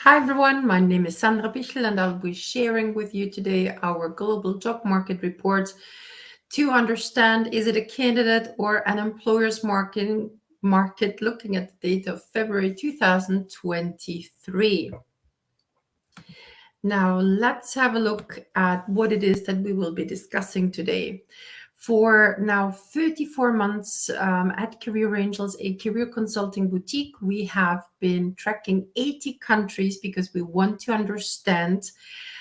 Hi everyone, my name is Sandra Bichl and I'll be sharing with you today our global job market report to understand is it a candidate or an employer's market looking at the data of February 2023. Now let's have a look at what it is that we will be discussing today. For now 34 months at Career Angels, a career consulting boutique, we have been tracking 80 countries because we want to understand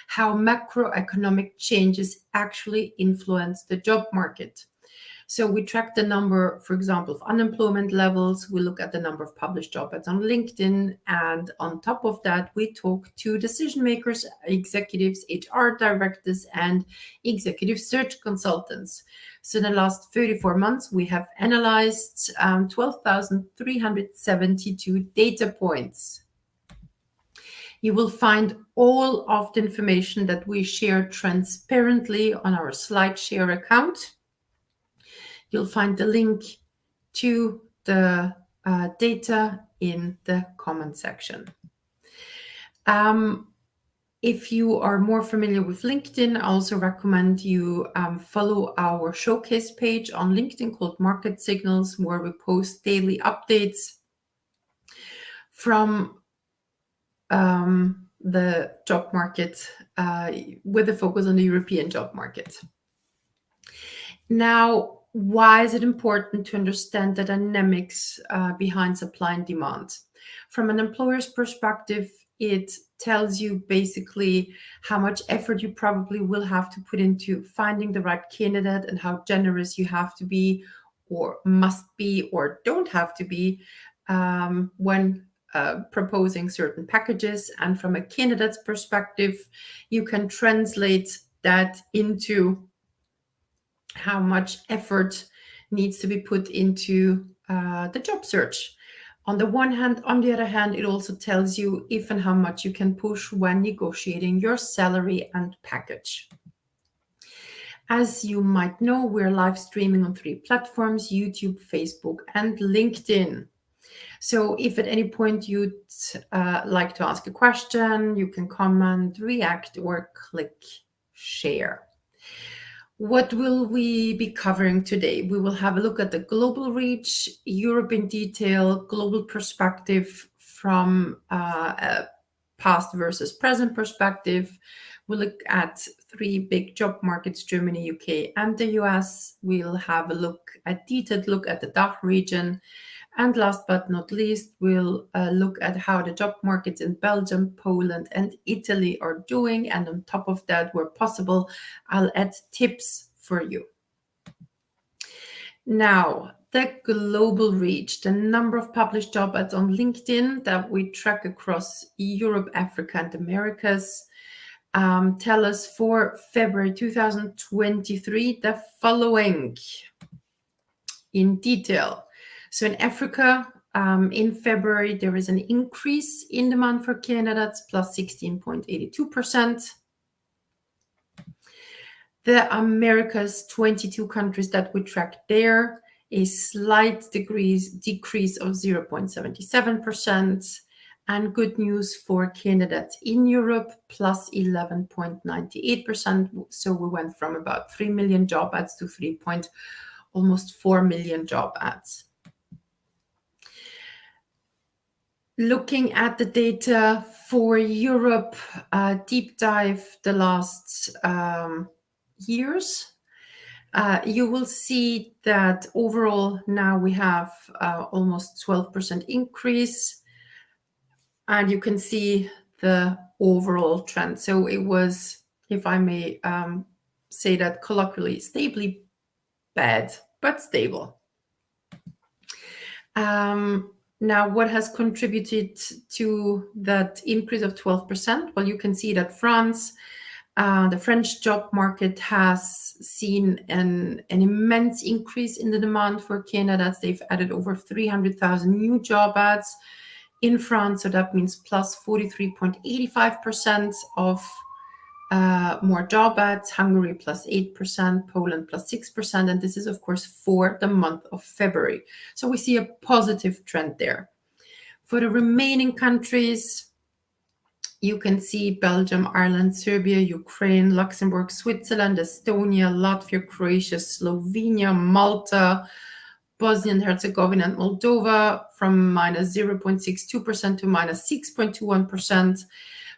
how macroeconomic changes actually influence the job market. So we track the number, for example, of unemployment levels. We look at the number of published job ads on LinkedIn. And on top of that, we talk to decision makers, executives, HR directors, and executive search consultants. So in the last 34 months, we have analyzed 12,372 data points. You will find all of the information that we share transparently on our SlideShare account. You'll find the link to the data in the comment section. If you are more familiar with LinkedIn, I also recommend you follow our showcase page on LinkedIn called Market Signals, where we post daily updates from the job market with a focus on the European job market. Now, why is it important to understand the dynamics behind supply and demand? From an employer's perspective, it tells you basically how much effort you probably will have to put into finding the right candidate and how generous you have to be or must be or don't have to be when proposing certain packages. And from a candidate's perspective, you can translate that into how much effort needs to be put into the job search. On the one hand, on the other hand, it also tells you if and how much you can push when negotiating your salary and package. As you might know, we're live streaming on 3 platforms: YouTube, Facebook, and LinkedIn. So if at any point you'd like to ask a question, you can comment, react, or click share. What will we be covering today? We will have a look at the global reach, Europe in detail, global perspective from a past versus present perspective. We'll look at 3 big job markets, Germany, UK, and the US. We'll have a detailed look at the DACH region. And last but not least, we'll look at how the job markets in Belgium, Poland, and Italy are doing. And on top of that, where possible, I'll add tips for you. Now, the global reach, the number of published job ads on LinkedIn that we track across Europe, Africa, and Americas, tell us for February 2023 the following in detail. So in Africa, in February, there is an increase in demand for candidates, plus 16.82%. The Americas, 22 countries that we track there, a slight decrease of 0.77%. And good news for candidates in Europe, plus 11.98%. So we went from about 3 million job ads to almost 4 million job ads. Looking at the data for Europe, deep dive the last years, you will see that overall now we have almost 12% increase, and you can see the overall trend. So it was, if I may say that colloquially, stably bad, but stable. Now, what has contributed to that increase of 12%? Well, you can see that France, the French job market has seen an immense increase in the demand for candidates. They've added over 300,000 new job ads in France. So that means plus 43.85% of more job ads. Hungary plus 8%, Poland plus 6%. And this is, of course, for the month of February. So we see a positive trend there. For the remaining countries, you can see Belgium, Ireland, Serbia, Ukraine, Luxembourg, Switzerland, Estonia, Latvia, Croatia, Slovenia, Malta, Bosnia and Herzegovina, and Moldova from minus 0.62% to minus 6.21%.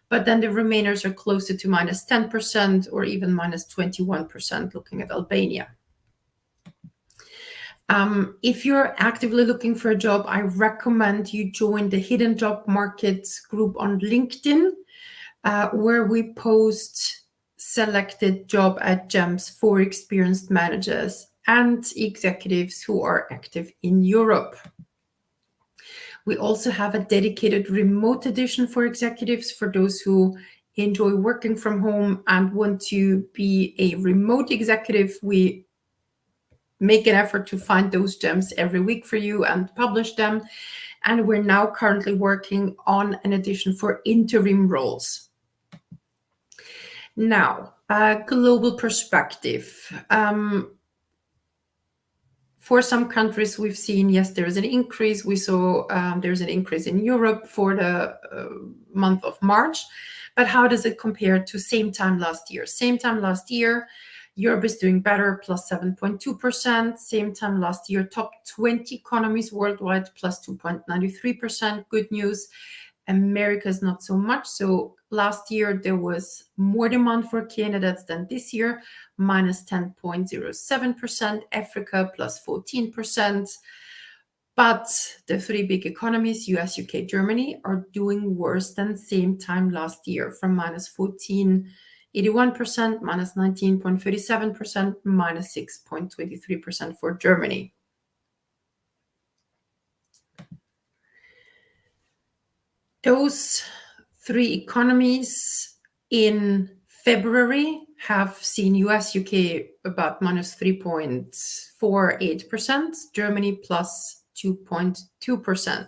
But then the remainers are closer to minus 10% or even minus 21% looking at Albania. If you're actively looking for a job, I recommend you join the Hidden Job Markets group on LinkedIn, where we post selected job ad gems for experienced managers and executives who are active in Europe. We also have a dedicated remote edition for executives, for those who enjoy working from home and want to be a remote executive. We make an effort to find those gems every week for you and publish them. And we're now currently working on an edition for interim roles. Now, a global perspective. For some countries, we've seen, yes, there is an increase. We saw there's an increase in Europe for the month of March. But how does it compare to same time last year? Same time last year, Europe is doing better, plus 7.2%. Same time last year, top 20 economies worldwide, plus 2.93%. Good news. America is not so much. So last year, there was more demand for candidates than this year, minus 10.07%. Africa, plus 14%. But the three big economies, US, UK, Germany, are doing worse than same time last year, from minus 14.81%, minus 19.37%, minus 6.23% for Germany. Those three economies in February have seen US, UK about minus 3.48%, Germany plus 2.2%.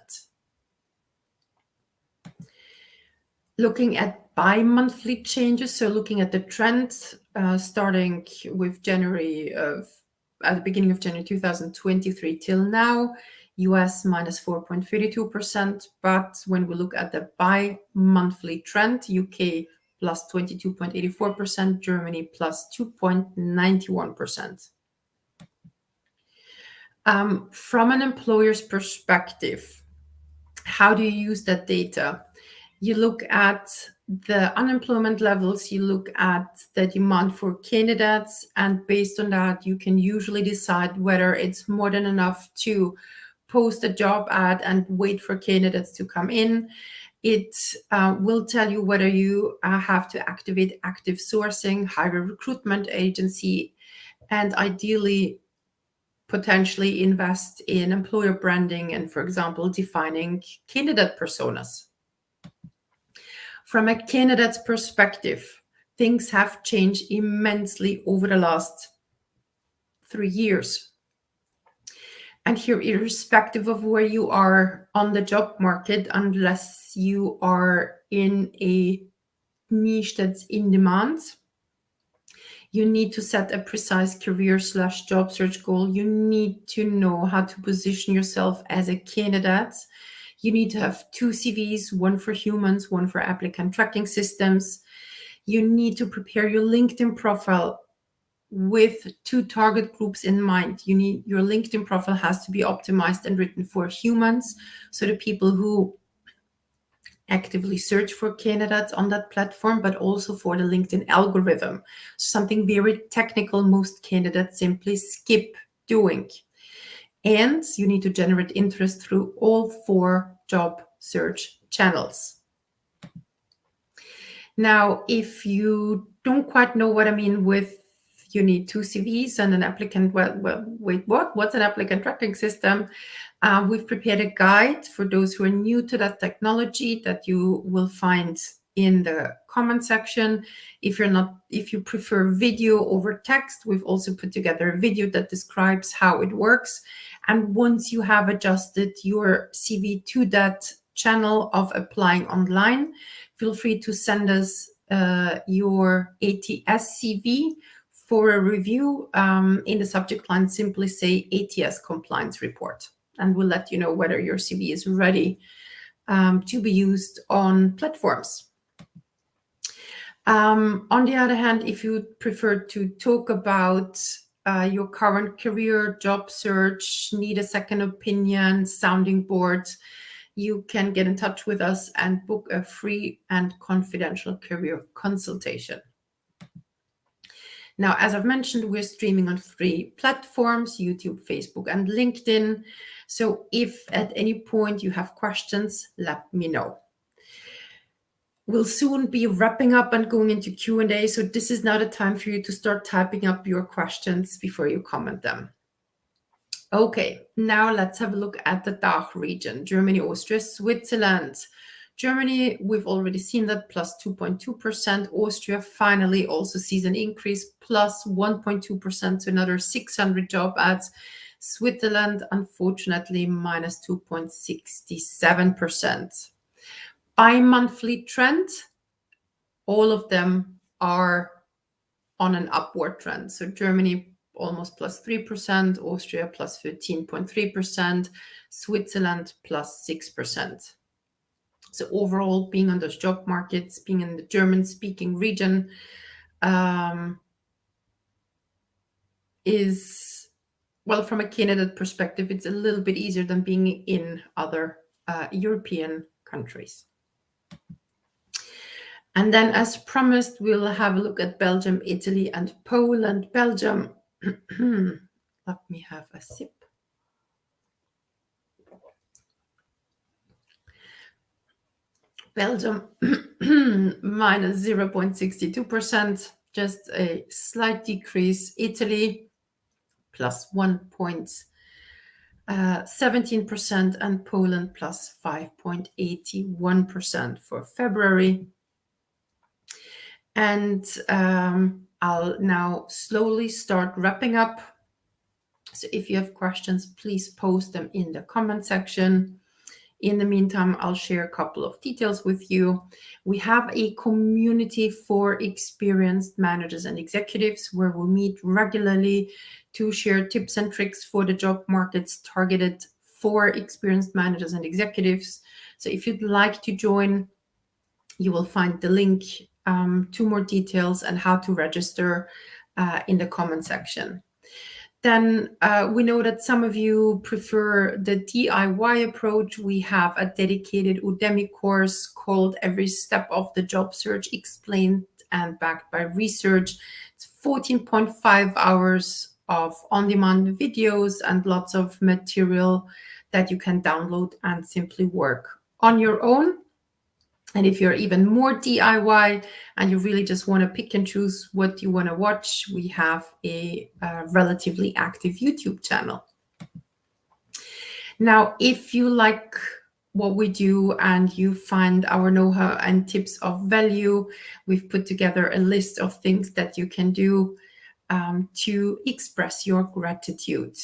Looking at bi-monthly changes, so looking at the trend starting with at the beginning of January 2023 till now, US minus 4.32%, but when we look at the bi-monthly trend, UK plus 22.84%, Germany plus 2.91%. From an employer's perspective, how do you use that data? You look at the unemployment levels, you look at the demand for candidates, and based on that, you can usually decide whether it's more than enough to post a job ad and wait for candidates to come in. It will tell you whether you have to activate active sourcing, hire a recruitment agency, and ideally potentially invest in employer branding and, for example, defining candidate personas. From a candidate's perspective, things have changed immensely over the last 3 years. And here, irrespective of where you are on the job market, unless you are in a niche that's in demand, you need to set a precise career/job search goal. You need to know how to position yourself as a candidate. You need to have 2 CVs, one for humans, one for applicant tracking systems. You need to prepare your LinkedIn profile with 2 target groups in mind. Your LinkedIn profile has to be optimized and written for humans, so the people who actively search for candidates on that platform, but also for the LinkedIn algorithm. Something very technical most candidates simply skip doing. And you need to generate interest through all 4 job search channels. Now, if you don't quite know what I mean with you need 2 CVs and an applicant, wait, what's an applicant tracking system? We've prepared a guide for those who are new to that technology that you will find in the comment section. If you prefer video over text, we've also put together a video that describes how it works. And once you have adjusted your CV to that channel of applying online, feel free to send us your ATS CV for a review. In the subject line, simply say ATS compliance report, and we'll let you know whether your CV is ready to be used on platforms. On the other hand, if you prefer to talk about your current career, job search, need a second opinion, sounding board, you can get in touch with us and book a free and confidential career consultation. Now, as I've mentioned, we're streaming on 3 platforms, YouTube, Facebook, and LinkedIn. So if at any point you have questions, let me know. We'll soon be wrapping up and going into Q&A, so this is now the time for you to start typing up your questions before you comment them. Okay, now let's have a look at the DACH region, Germany, Austria, Switzerland. Germany, we've already seen that, plus 2.2%. Austria finally also sees an increase, plus 1.2%, so another 600 job ads. Switzerland, unfortunately, minus 2.67%. Bi-monthly trend, all of them are on an upward trend. So Germany almost plus 3%, Austria plus 13.3%, Switzerland plus 6%. So overall, being on those job markets, being in the German-speaking region, is, well, from a candidate perspective, it's a little bit easier than being in other European countries. And then, as promised, we'll have a look at Belgium, Italy, and Poland. Belgium, let me have a sip. Belgium, minus 0.62%, just a slight decrease. Italy, plus 1.17%, and Poland, plus 5.81% for February. And I'll now slowly start wrapping up. So if you have questions, please post them in the comment section. In the meantime, I'll share a couple of details with you. We have a community for experienced managers and executives where we'll meet regularly to share tips and tricks for the job markets targeted for experienced managers and executives. So if you'd like to join, you will find the link to more details and how to register in the comment section. Then we know that some of you prefer the DIY approach. We have a dedicated Udemy course called Every Step of the Job Search, explained and backed by research. It's 14.5 hours of on-demand videos and lots of material that you can download and simply work on your own. And if you're even more DIY and you really just want to pick and choose what you want to watch, we have a relatively active YouTube channel. Now, if you like what we do and you find our know-how and tips of value, we've put together a list of things that you can do to express your gratitude.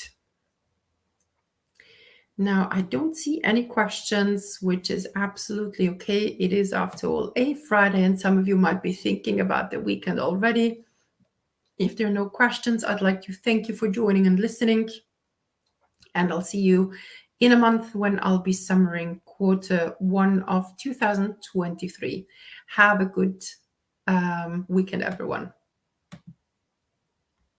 Now, I don't see any questions, which is absolutely okay. It is, after all, a Friday, and some of you might be thinking about the weekend already. If there are no questions, I'd like to thank you for joining and listening. And I'll see you in a month when I'll be summarizing Q1 of 2023. Have a good weekend, everyone.